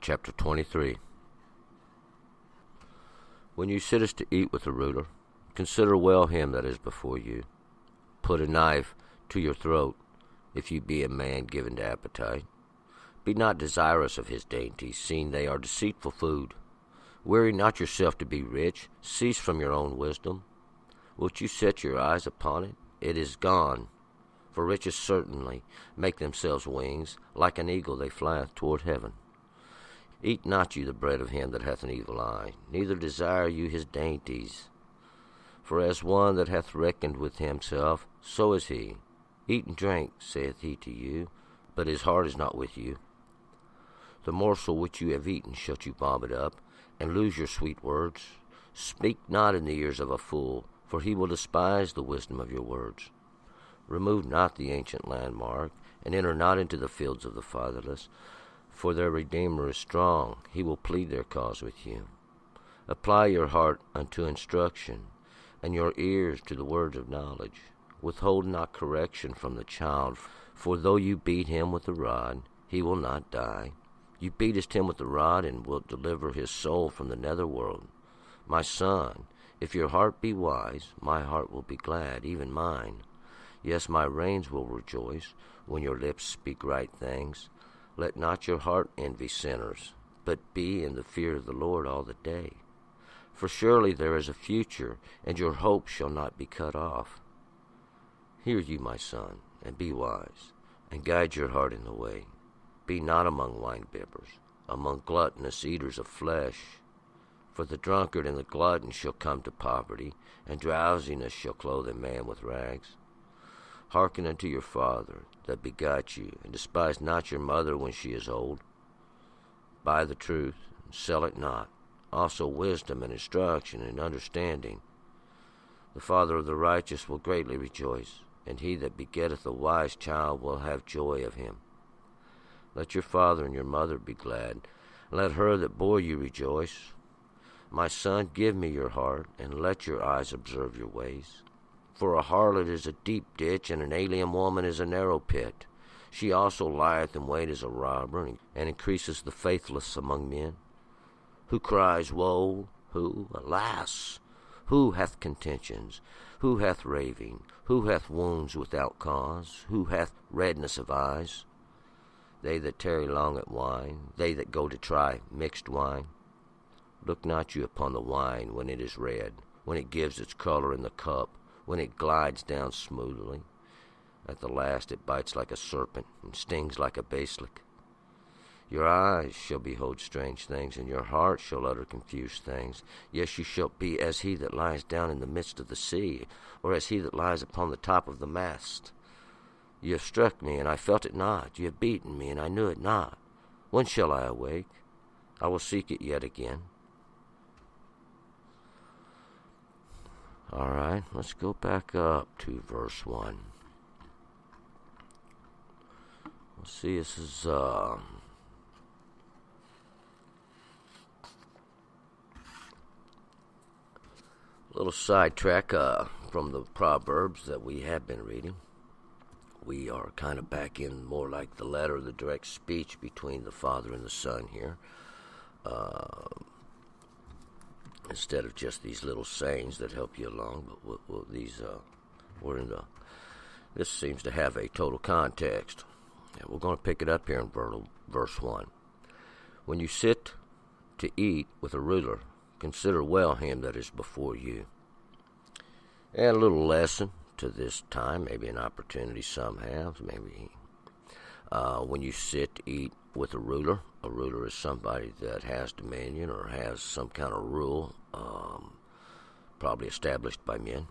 Chapter 23. When you sittest to eat with a ruler, consider well him that is before you. Put a knife to your throat, if you be a man given to appetite. Be not desirous of his dainties, seeing they are deceitful food. Weary not yourself to be rich, cease from your own wisdom. Wilt you set your eyes upon it? It is gone. For riches certainly make themselves wings, like an eagle they flieth toward heaven. Eat not you the bread of him that hath an evil eye, neither desire you his dainties. For as one that hath reckoned with himself, so is he. Eat and drink, saith he to you, but his heart is not with you. The morsel which you have eaten shall you vomit up, and lose your sweet words. Speak not in the ears of a fool, for he will despise the wisdom of your words. Remove not the ancient landmark, and enter not into the fields of the fatherless, for their Redeemer is strong, he will plead their cause with you. Apply your heart unto instruction, and your ears to the words of knowledge. Withhold not correction from the child, for though you beat him with the rod, he will not die. You beatest him with the rod, and wilt deliver his soul from the netherworld. My son, if your heart be wise, my heart will be glad, even mine. Yes, my reins will rejoice, when your lips speak right things. Let not your heart envy sinners, but be in the fear of the Lord all the day. For surely there is a future, and your hope shall not be cut off. Hear you, my son, and be wise, and guide your heart in the way. Be not among winebibbers, among gluttonous eaters of flesh. For the drunkard and the glutton shall come to poverty, and drowsiness shall clothe a man with rags. Hearken unto your father that begot you, and despise not your mother when she is old. Buy the truth, and sell it not, also wisdom and instruction and understanding. The father of the righteous will greatly rejoice, and he that begetteth a wise child will have joy of him. Let your father and your mother be glad, and let her that bore you rejoice. My son, give me your heart, and let your eyes observe your ways. For a harlot is a deep ditch, and an alien woman is a narrow pit. She also lieth in wait as a robber, and increases the faithless among men. Who cries, Woe? Who? Alas! Who hath contentions? Who hath raving? Who hath wounds without cause? Who hath redness of eyes? They that tarry long at wine, they that go to try mixed wine. Look not you upon the wine when it is red, when it gives its color in the cup, when it glides down smoothly. At the last it bites like a serpent, and stings like a basilisk. Your eyes shall behold strange things, and your heart shall utter confused things. Yes, you shall be as he that lies down in the midst of the sea, or as he that lies upon the top of the mast. You have struck me, and I felt it not. You have beaten me, and I knew it not. When shall I awake? I will seek it yet again. All right, let's go back up to verse 1. Let's see, this is a little sidetrack from the Proverbs that we have been reading. We are kind of back in more like the letter, the direct speech between the Father and the Son here. Instead of just these little sayings that help you along, but this seems to have a total context. And we're going to pick it up here in verse 1. When you sit to eat with a ruler, consider well him that is before you. And a little lesson to this time, maybe an opportunity some have, maybe when you sit to eat with a ruler is somebody that has dominion or has some kind of rule, probably established by men.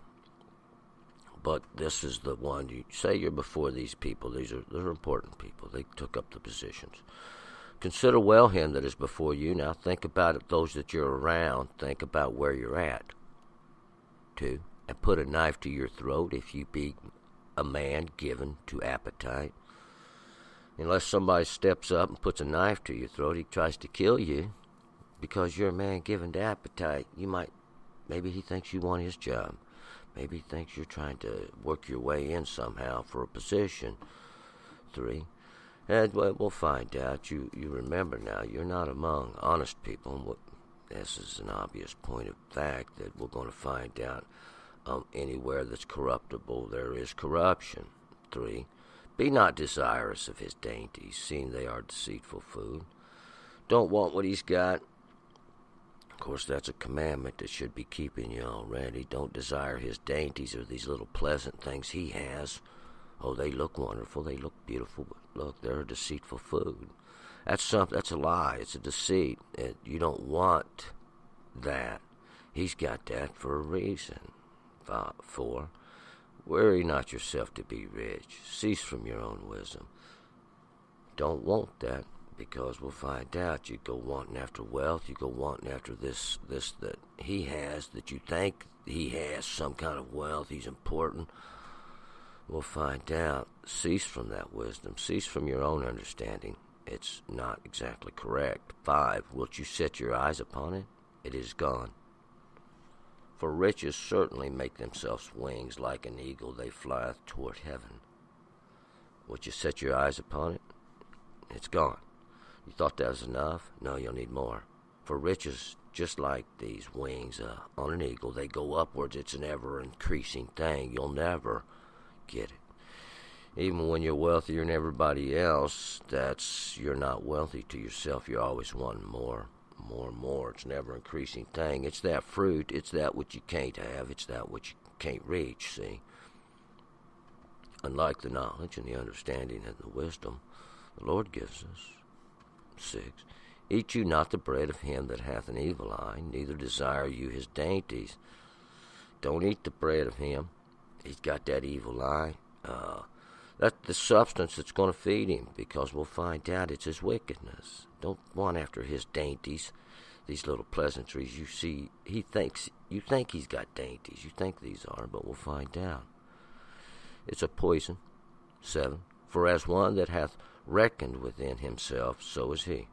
But this is the one, you say you're before these people. They're important people. They took up the positions. Consider well him that is before you. Now think about it, those that you're around. Think about where you're at. 2. And put a knife to your throat if you be a man given to appetite. Unless somebody steps up and puts a knife to your throat, he tries to kill you because you're a man given to appetite. Maybe he thinks you want his job. Maybe he thinks you're trying to work your way in somehow for a position. 3. And we'll find out. You remember now, you're not among honest people. This is an obvious point of fact that we're going to find out anywhere that's corruptible, there is corruption. 3. Be not desirous of his dainties, seeing they are deceitful food. Don't want what he's got. Of course, that's a commandment that should be keeping you already. Don't desire his dainties or these little pleasant things he has. Oh, they look wonderful, they look beautiful, but look, they're deceitful food. That's a lie, it's a deceit. You don't want that. He's got that for a reason. 4. Worry not yourself to be rich. Cease from your own wisdom. Don't want that, because we'll find out. You go wanting after wealth, you go wanting after this that he has, that you think he has some kind of wealth, he's important. We'll find out. Cease from that wisdom. Cease from your own understanding. It's not exactly correct. 5. Wilt you set your eyes upon it? It is gone. For riches certainly make themselves wings like an eagle. They flieth toward heaven. Wilt you set your eyes upon it? It's gone. You thought that was enough? No, you'll need more. For riches, just like these wings on an eagle, they go upwards. It's an ever-increasing thing. You'll never get it. Even when you're wealthier than everybody else, you're not wealthy to yourself. You're always wanting more, more and more. It's an ever-increasing thing. It's that fruit. It's that which you can't have. It's that which you can't reach, see? Unlike the knowledge and the understanding and the wisdom the Lord gives us. 6. Eat you not the bread of him that hath an evil eye, neither desire you his dainties. Don't eat the bread of him. He's got that evil eye. That's the substance that's going to feed him, because we'll find out it's his wickedness. Don't want after his dainties, these little pleasantries. You see, you think he's got dainties. You think these are, but we'll find out. It's a poison. 7. For as one that hath reckoned within himself, so is he.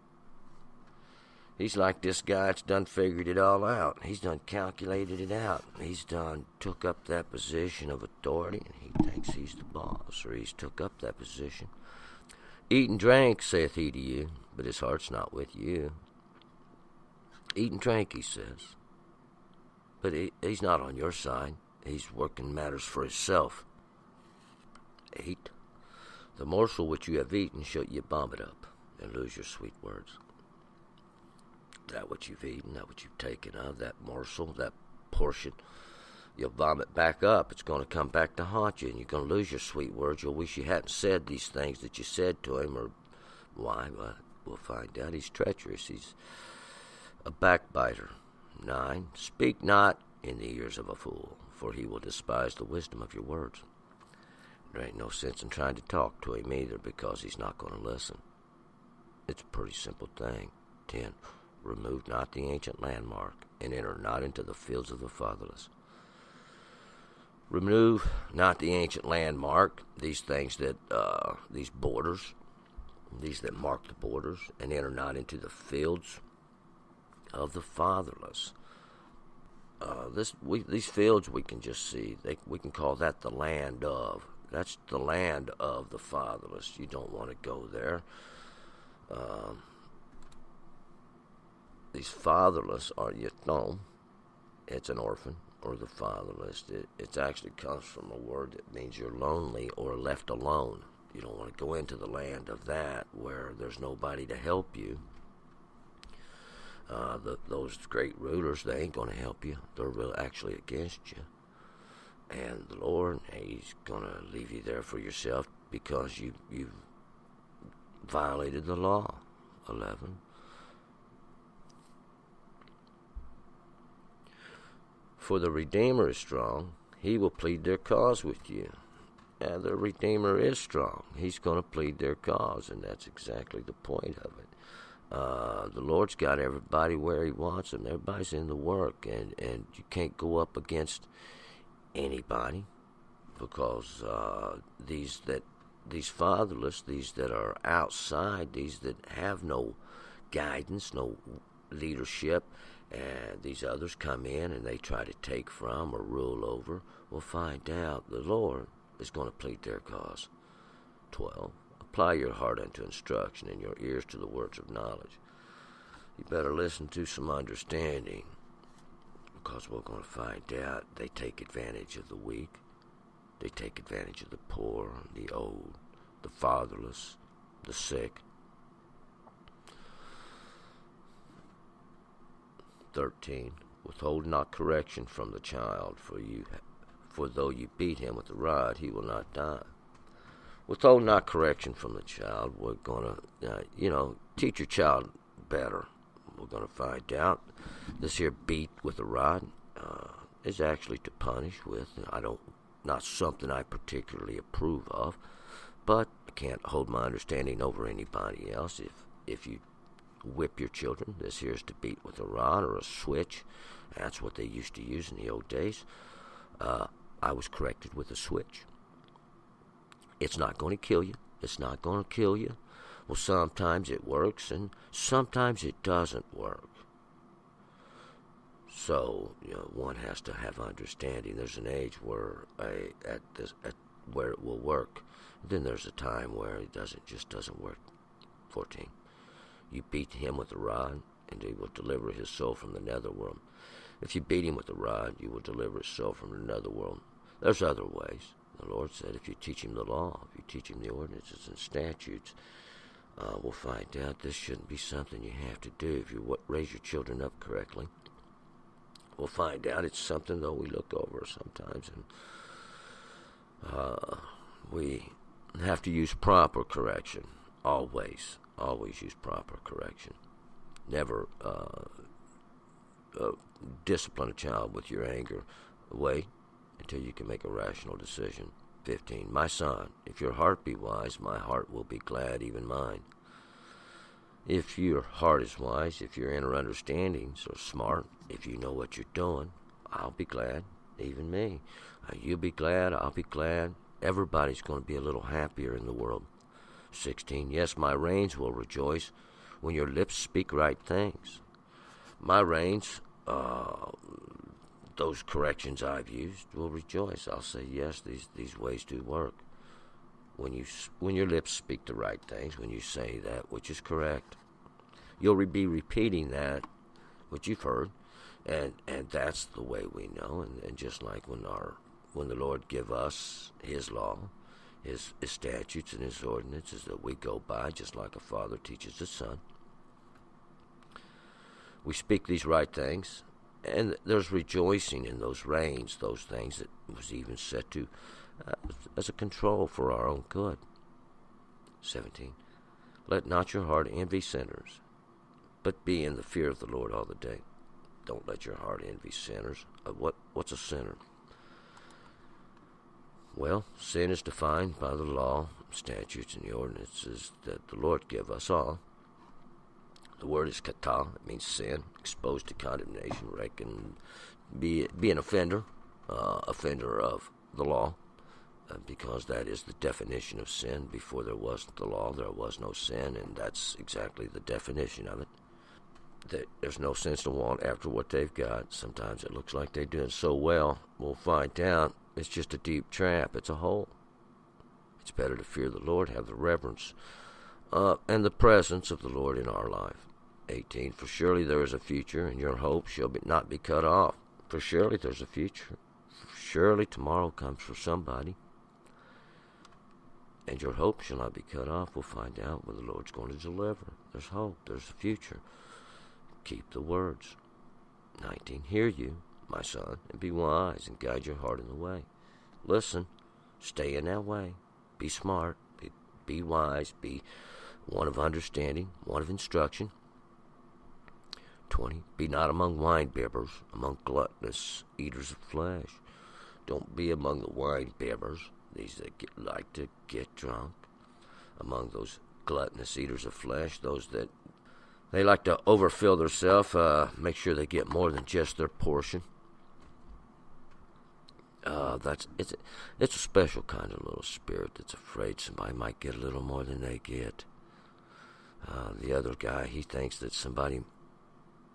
He's like this guy that's done figured it all out. He's done calculated it out. He's done took up that position of authority, and he thinks he's the boss, or he's took up that position. Eat and drink, saith he to you, but his heart's not with you. Eat and drink, he says. But he's not on your side. He's working matters for himself. 8. The morsel which you have eaten shall you vomit up, and lose your sweet words. That which you've eaten, that which you've taken of, that morsel, that portion, you'll vomit back up. It's going to come back to haunt you, and you're going to lose your sweet words. You'll wish you hadn't said these things that you said to him, or why? Well, we'll find out. He's treacherous. He's a backbiter. 9. Speak not in the ears of a fool, for he will despise the wisdom of your words. There ain't no sense in trying to talk to him either, because he's not going to listen. It's a pretty simple thing. 10. Remove not the ancient landmark, and enter not into the fields of the fatherless. Remove not the ancient landmark, these things that, these borders, these that mark the borders, and enter not into the fields of the fatherless. These fields we can just see. We can call that the land of. That's the land of the fatherless. You don't want to go there. These fatherless are yatom. It's an orphan, or the fatherless. It actually comes from a word that means you're lonely or left alone. You don't want to go into the land of that where there's nobody to help you. Those great rulers, they ain't going to help you. They're really actually against you. And the Lord, he's going to leave you there for yourself because you've violated the law. 11. For the Redeemer is strong. He will plead their cause with you. And the Redeemer is strong. He's going to plead their cause, and that's exactly the point of it. The Lord's got everybody where he wants them. Everybody's in the work, and you can't go up against anybody, because these fatherless, these that are outside, these that have no guidance, no leadership, and these others come in and they try to take from or rule over, we'll find out the Lord is going to plead their cause. 12. A Apply your heart unto instruction and your ears to the words of knowledge. You better listen to some understanding, because we're going to find out they take advantage of the weak. They take advantage of the poor, the old, the fatherless, the sick. 13. Withhold not correction from the child, for though you beat him with a rod, he will not die. Withhold not correction from the child. We're going to, teach your child better. We're going to find out this here beat with a rod is actually to punish with. Not something I particularly approve of, but I can't hold my understanding over anybody else. If you whip your children, this here is to beat with a rod or a switch. That's what they used to use in the old days. I was corrected with a switch. It's not going to kill you. It's not going to kill you. Well, sometimes it works, and sometimes it doesn't work. So, one has to have understanding. There's an age where where it will work. Then there's a time where it just doesn't work. 14. You beat him with a rod, and he will deliver his soul from the netherworld. If you beat him with a rod, you will deliver his soul from the netherworld. There's other ways. The Lord said if you teach him the law, if you teach him the ordinances and statutes, we'll find out this shouldn't be something you have to do if you raise your children up correctly. We'll find out it's something, though, we look over sometimes, and we have to use proper correction. Always use proper correction. Never discipline a child with your anger. Wait until you can make a rational decision. 15. My son, if your heart be wise, my heart will be glad, even mine. If your heart is wise, if your inner understandings are smart, if you know what you're doing, I'll be glad, even me. You'll be glad, I'll be glad. Everybody's going to be a little happier in the world. 16. Yes, my reins will rejoice when your lips speak right things. My reins, those corrections I've used, will rejoice. I'll say, yes, these ways do work. When your lips speak the right things, when you say that which is correct, you'll be repeating that which you've heard, and that's the way we know. And just like when the Lord give us His law, His statutes and His ordinances that we go by, just like a father teaches his son, we speak these right things, and there's rejoicing in those reins, those things that was even set to as a control for our own good. 17. Let not your heart envy sinners, but be in the fear of the Lord all the day. Don't let your heart envy sinners. What's a sinner? Well, sin is defined by the law, statutes, and the ordinances that the Lord give us all. The word is kata. It means sin, exposed to condemnation, be an offender of the law. Because that is the definition of sin. Before there was the law, there was no sin, and that's exactly the definition of it. There's no sense to want after what they've got. Sometimes it looks like they're doing so well. We'll find out it's just a deep trap. It's a hole. It's better to fear the Lord, have the reverence and the presence of the Lord in our life. 18. For surely there is a future, and your hope shall not be cut off. For surely there's a future. Surely tomorrow comes for somebody. And your hope shall not be cut off. We'll find out when the Lord's going to deliver. There's hope. There's a future. Keep the words. 19. Hear you, my son, and be wise, and guide your heart in the way. Listen. Stay in that way. Be smart. Be wise. Be one of understanding, one of instruction. 20. Be not among wine-bibbers, among gluttonous eaters of flesh. Don't be among the wine-bibbers, these that like to get drunk, among those gluttonous eaters of flesh, those that they like to overfill themselves, make sure they get more than just their portion. It's a special kind of little spirit that's afraid somebody might get a little more than they get. The other guy, he thinks that somebody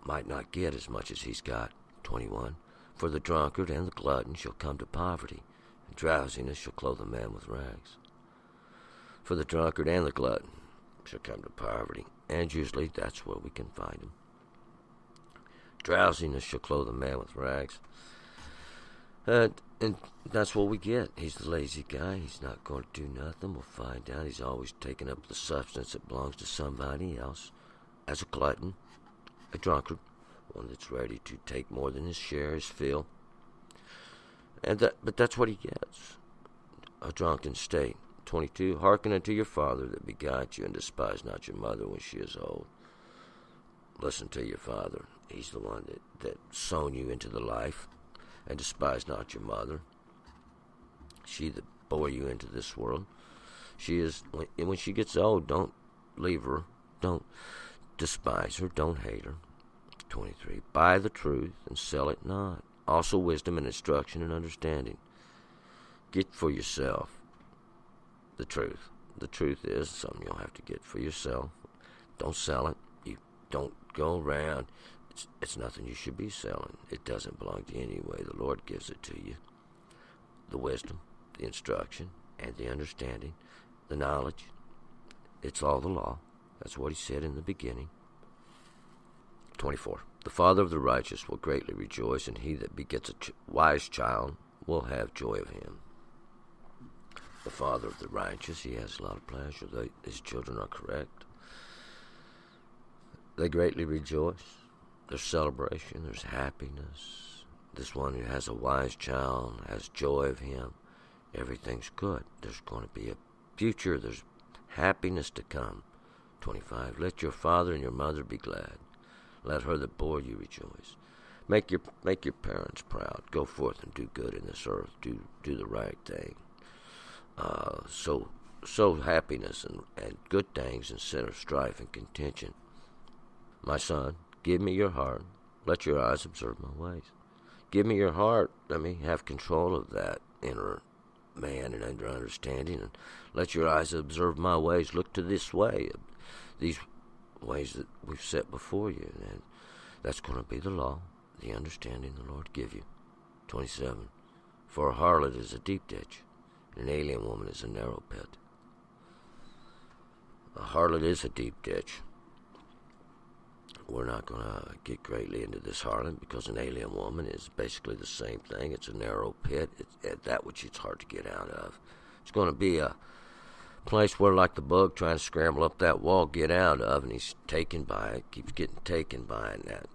might not get as much as he's got. 21. For the drunkard and the glutton shall come to poverty, and drowsiness shall clothe a man with rags. For the drunkard and the glutton shall come to poverty, and usually that's where we can find them. Drowsiness shall clothe a man with rags. And that's what we get. He's the lazy guy. He's not going to do nothing. We'll find out. He's always taking up the substance that belongs to somebody else. As a glutton, a drunkard, one that's ready to take more than his share, his fill. But that's what he gets. A drunken state. 22, hearken unto your father that begot you, and despise not your mother when she is old. Listen to your father. He's the one that sown you into the life. And despise not your mother. She that bore you into this world. She is, when she gets old, don't leave her. Don't despise her. Don't hate her. 23, buy the truth and sell it not. Also wisdom and instruction and understanding. Get for yourself the truth. The truth is something you'll have to get for yourself. Don't sell it. You don't go around. It's nothing you should be selling. It doesn't belong to you anyway. The Lord gives it to you. The wisdom, the instruction, and the understanding, the knowledge. It's all the law. That's what he said in the beginning. 24. The father of the righteous will greatly rejoice, and he that begets a wise child will have joy of him. The father of the righteous, he has a lot of pleasure. His children are correct. They greatly rejoice. There's celebration. There's happiness. This one who has a wise child has joy of him. Everything's good. There's going to be a future. There's happiness to come. 25. Let your father and your mother be glad. Let her that bore you rejoice. Make your parents proud. Go forth and do good in this earth. Do the right thing. So happiness and good things instead of strife and contention. My son, give me your heart. Let your eyes observe my ways. Give me your heart. Let me have control of that inner man and under understanding. And let your eyes observe my ways. Look to this way, these ways that we've set before you. And that's going to be the law, the understanding the Lord give you. 27. For a harlot is a deep ditch, and an alien woman is a narrow pit. A harlot is a deep ditch. We're not going to get greatly into this harlot because an alien woman is basically the same thing. It's a narrow pit. It's that which it's hard to get out of. It's going to be a place where, like the bug trying to scramble up that wall, get out of, and he's taken by it, keeps getting taken by it. That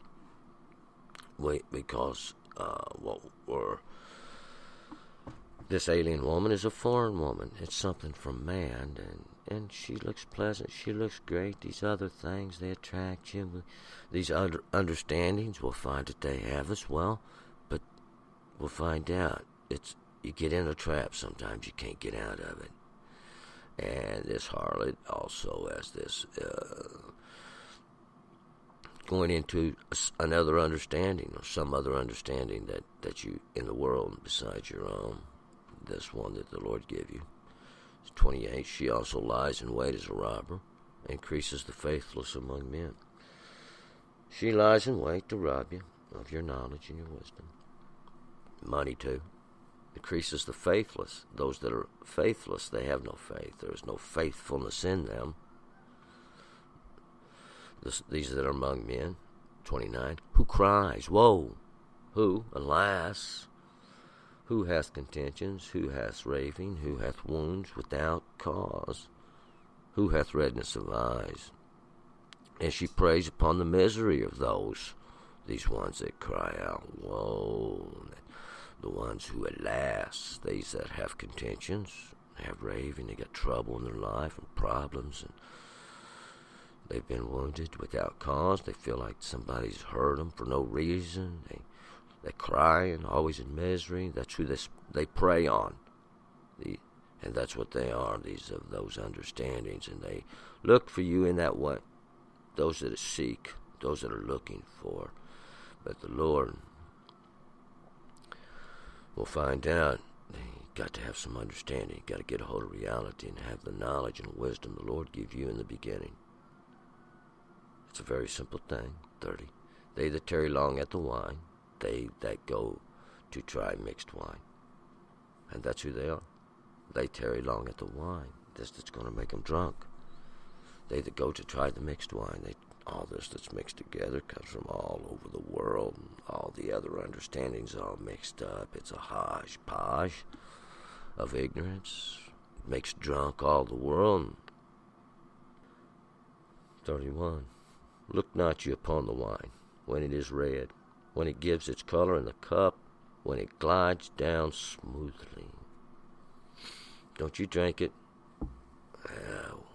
because this alien woman is a foreign woman. It's something from man, and she looks pleasant. She looks great. These other things, they attract you. These understandings, we'll find that they have as well, but we'll find out. You get in a trap. Sometimes you can't get out of it. And this harlot also has this going into another understanding or some other understanding that you in the world besides your own. This one that the Lord gave you. 28. She also lies in wait as a robber, increases the faithless among men. She lies in wait to rob you of your knowledge and your wisdom. Money too. Increases the faithless. Those that are faithless, they have no faith. There is no faithfulness in them. These that are among men. 29. Who cries, woe? Who, alas? Who hath contentions? Who hath raving? Who hath wounds without cause? Who hath redness of eyes? And she preys upon the misery of these ones that cry out, woe. The ones who, alas, these that have contentions, have raving, they got trouble in their life and problems, and they've been wounded without cause. They feel like somebody's hurt them for no reason. They're crying, always in misery. That's who they prey on. And that's what they are, those understandings. And they look for you in that way. Those that seek, those that are looking for. But the Lord will find out. You got to have some understanding. You got to get a hold of reality and have the knowledge and wisdom the Lord gave you in the beginning. It's a very simple thing. 30. They that tarry long at the wine, they that go to try mixed wine. And that's who they are. They tarry long at the wine. this that's going to make them drunk. They that go to try the mixed wine, all this that's mixed together comes from all over the world. And all the other understandings all mixed up. It's a hodgepodge of ignorance. It makes drunk all the world. 31. Look not ye upon the wine, when it is red, when it gives its color in the cup, when it glides down smoothly. Don't you drink it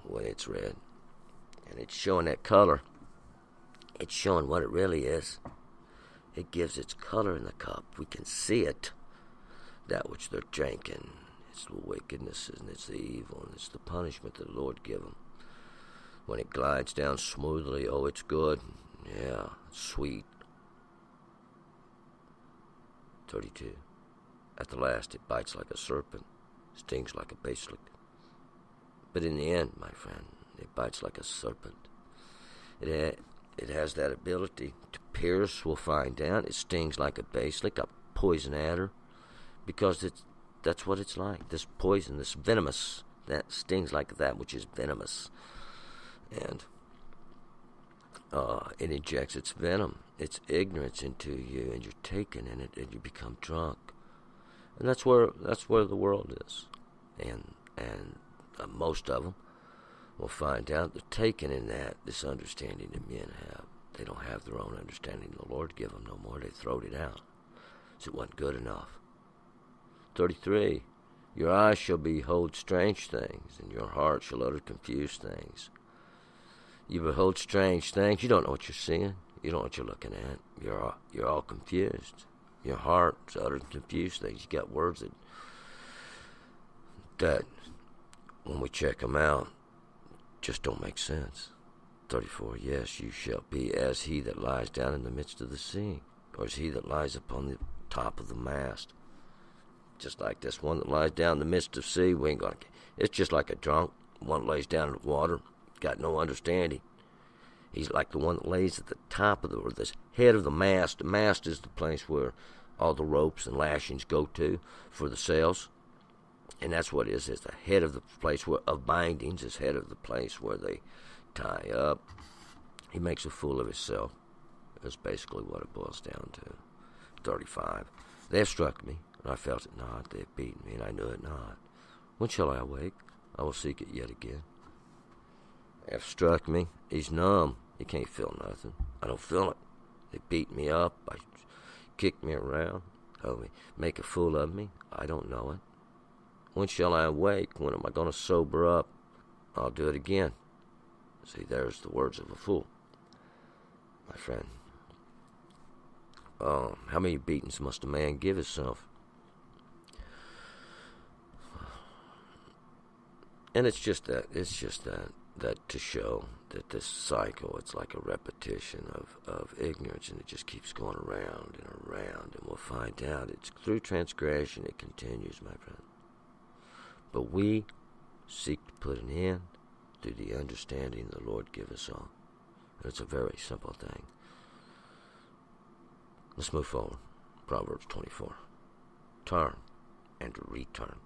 when it's red. And it's showing that color. It's showing what it really is. It gives its color in the cup. We can see it. That which they're drinking. It's the wickedness and it's the evil and it's the punishment that the Lord give them. When it glides down smoothly, oh, it's good. Yeah, it's sweet. 32. At the last, it bites like a serpent, stings like a basilisk. But in the end, my friend, it bites like a serpent. It has that ability to pierce, we'll find out. It stings like a basilisk, a poison adder, because that's what it's like. This poison, this venomous, that stings like that which is venomous. And it injects its venom, its ignorance into you, and you're taken in it, and you become drunk. And that's where the world is. And most of them will find out they're taken in this understanding that men have. They don't have their own understanding. The Lord give them no more. They throwed it out. So it wasn't good enough. 33. Your eyes shall behold strange things, and your heart shall utter confused things. You behold strange things. You don't know what you're seeing. You don't know what you're looking at. You're all confused. Your heart's uttering confused things. You got words that when we check them out, just don't make sense. 34. Yes, you shall be as he that lies down in the midst of the sea, or as he that lies upon the top of the mast. Just like this one that lies down in the midst of the sea, it's just like a drunk. One lays down in the water, got no understanding. He's like the one that lays at the top of the head of the mast. The mast is the place where all the ropes and lashings go to for the sails. And that's what it is. It's the head of the place of bindings. It's head of the place where they tie up. He makes a fool of himself. That's basically what it boils down to. 35. They have struck me, and I felt it not. They have beaten me, and I knew it not. When shall I awake? I will seek it yet again. They have struck me. He's numb. He can't feel nothing. I don't feel it. They beat me up. They kick me around. Make a fool of me. I don't know it. When shall I awake? When am I going to sober up? I'll do it again. See, there's the words of a fool, my friend. How many beatings must a man give himself? And it's just that to show that this cycle, it's like a repetition of ignorance, and it just keeps going around and around, and we'll find out it's through transgression it continues, my friend. But we seek to put an end through the understanding the Lord give us all. And it's a very simple thing. Let's move forward. Proverbs 24. Turn and return.